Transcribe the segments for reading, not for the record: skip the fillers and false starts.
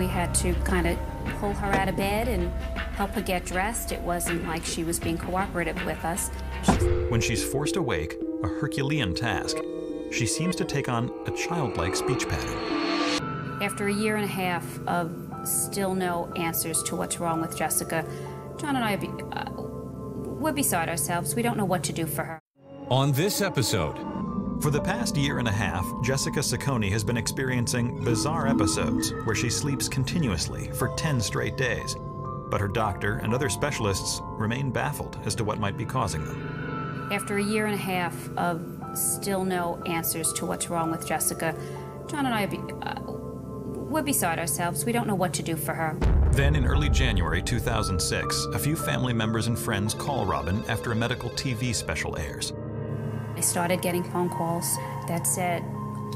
We had to kind of pull her out of bed and help her get dressed. It wasn't like she was being cooperative with us. When she's forced awake, a Herculean task, she seems to take on a childlike speech pattern. After a year and a half of still no answers to what's wrong with Jessica, John and I, we're beside ourselves. We don't know what to do for her. On this episode, for the past year and a half, Jessica Ciccone has been experiencing bizarre episodes where she sleeps continuously for 10 straight days. But her doctor and other specialists remain baffled as to what might be causing them. After a year and a half of still no answers to what's wrong with Jessica, John and I, we're beside ourselves. We don't know what to do for her. Then in early January 2006, a few family members and friends call Robin after a medical TV special airs. I started getting phone calls that said,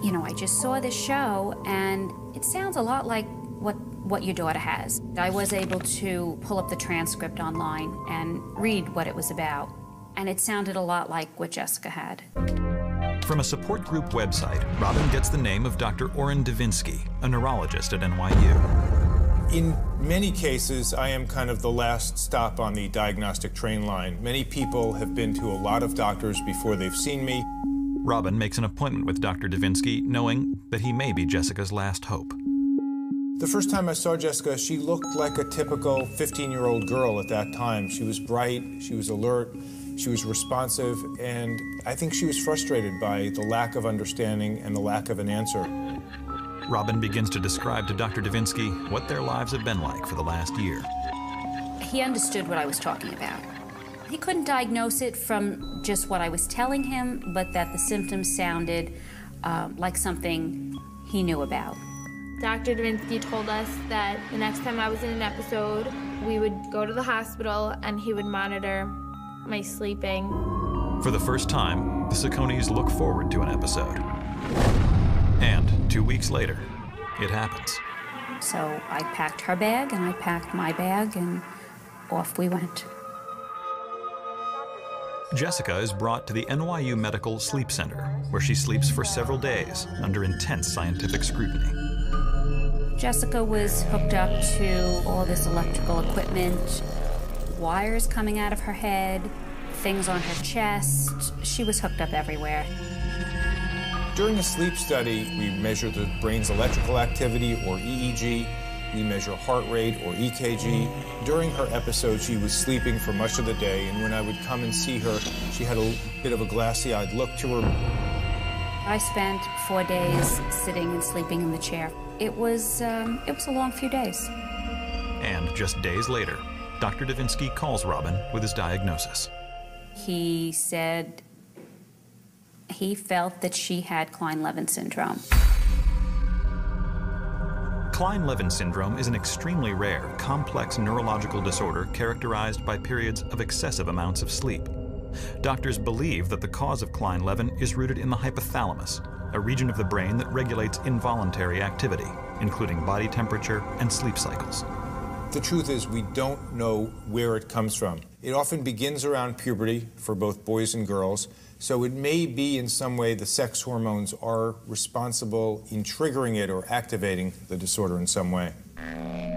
you know, I just saw this show and it sounds a lot like what your daughter has. I was able to pull up the transcript online and read what it was about, and it sounded a lot like what Jessica had. From a support group website, Robin gets the name of Dr. Orrin Devinsky, a neurologist at NYU. In many cases, I am kind of the last stop on the diagnostic train line. Many people have been to a lot of doctors before they've seen me. Robin makes an appointment with Dr. Devinsky, knowing that he may be Jessica's last hope. The first time I saw Jessica, she looked like a typical 15-year-old girl at that time. She was bright, she was alert, she was responsive, and I think she was frustrated by the lack of understanding and the lack of an answer. Robin begins to describe to Dr. Devinsky what their lives have been like for the last year. He understood what I was talking about. He couldn't diagnose it from just what I was telling him, but that the symptoms sounded like something he knew about. Dr. Devinsky told us that the next time I was in an episode, we would go to the hospital and he would monitor my sleeping. For the first time, the Ciccones look forward to an episode. And 2 weeks later, it happens. So I packed her bag and I packed my bag and off we went. Jessica is brought to the NYU Medical Sleep Center, where she sleeps for several days under intense scientific scrutiny. Jessica was hooked up to all this electrical equipment, wires coming out of her head, things on her chest. She was hooked up everywhere. During a sleep study, we measure the brain's electrical activity, or EEG. We measure heart rate, or EKG. During her episode, she was sleeping for much of the day, and when I would come and see her, she had a bit of a glassy-eyed look to her. I spent 4 days sitting and sleeping in the chair. It was a long few days. And just days later, Dr. Devinsky calls Robin with his diagnosis. He said he felt that she had Klein-Levin syndrome. Klein-Levin syndrome is an extremely rare, complex neurological disorder characterized by periods of excessive amounts of sleep. Doctors believe that the cause of Klein-Levin is rooted in the hypothalamus, a region of the brain that regulates involuntary activity, including body temperature and sleep cycles. The truth is, we don't know where it comes from. It often begins around puberty for both boys and girls, so it may be in some way the sex hormones are responsible in triggering it or activating the disorder in some way.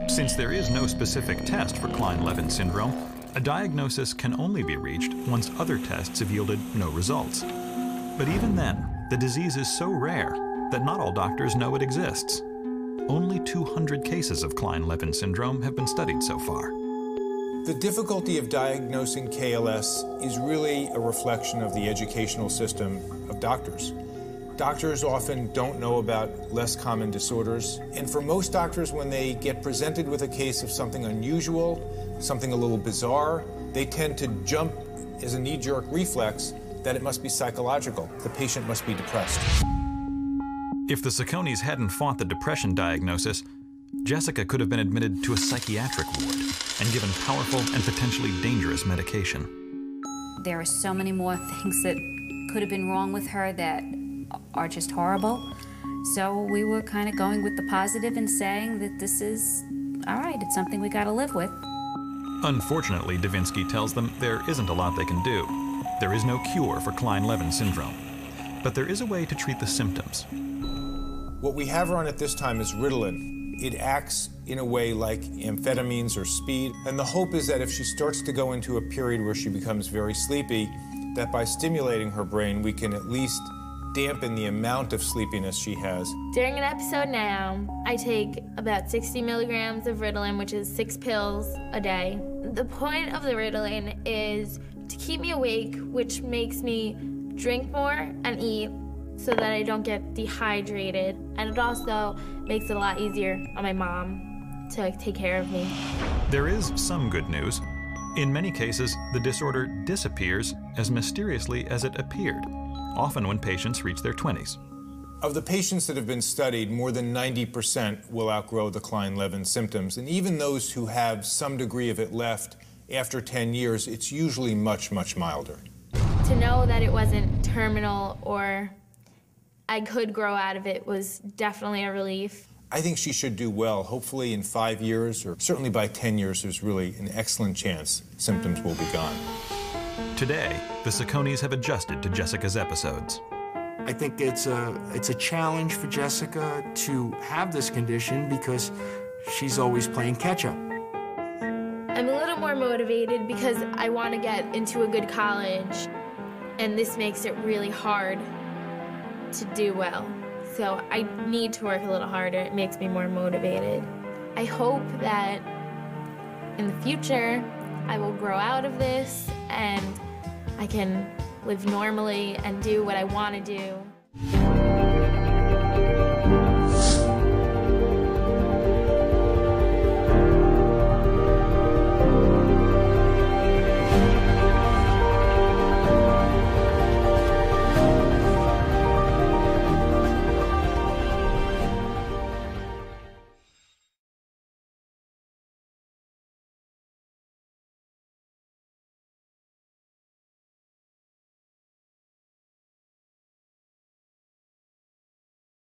Since there is no specific test for Klein-Levin syndrome, a diagnosis can only be reached once other tests have yielded no results. But even then, the disease is so rare that not all doctors know it exists. Only 200 cases of Klein-Levin syndrome have been studied so far. The difficulty of diagnosing KLS is really a reflection of the educational system of doctors. Doctors often don't know about less common disorders, and for most doctors, when they get presented with a case of something unusual, something a little bizarre, they tend to jump as a knee-jerk reflex that it must be psychological. The patient must be depressed. If the Ciccones hadn't fought the depression diagnosis, Jessica could have been admitted to a psychiatric ward and given powerful and potentially dangerous medication. There are so many more things that could have been wrong with her that are just horrible. So we were kind of going with the positive and saying that this is, all right, it's something we got to live with. Unfortunately, Devinsky tells them there isn't a lot they can do. There is no cure for Klein-Levin syndrome, but there is a way to treat the symptoms. What we have her on at this time is Ritalin. It acts in a way like amphetamines or speed, and the hope is that if she starts to go into a period where she becomes very sleepy, that by stimulating her brain, we can at least dampen the amount of sleepiness she has. During an episode now, I take about 60 milligrams of Ritalin, which is 6 pills a day. The point of the Ritalin is to keep me awake, which makes me drink more and eat so that I don't get dehydrated. And it also makes it a lot easier on my mom to take care of me. There is some good news. In many cases, the disorder disappears as mysteriously as it appeared, often when patients reach their 20s. Of the patients that have been studied, more than 90% will outgrow the Klein-Levin symptoms. And even those who have some degree of it left after 10 years, it's usually much, much milder. To know that it wasn't terminal or I could grow out of it was definitely a relief. I think she should do well. Hopefully in 5 years, or certainly by 10 years, there's really an excellent chance symptoms will be gone. Today, the Sacconis have adjusted to Jessica's episodes. I think it's a challenge for Jessica to have this condition because she's always playing catch-up. I'm a little more motivated because I want to get into a good college, and this makes it really hard to do well. So I need to work a little harder. It makes me more motivated. I hope that in the future I will grow out of this and I can live normally and do what I want to do.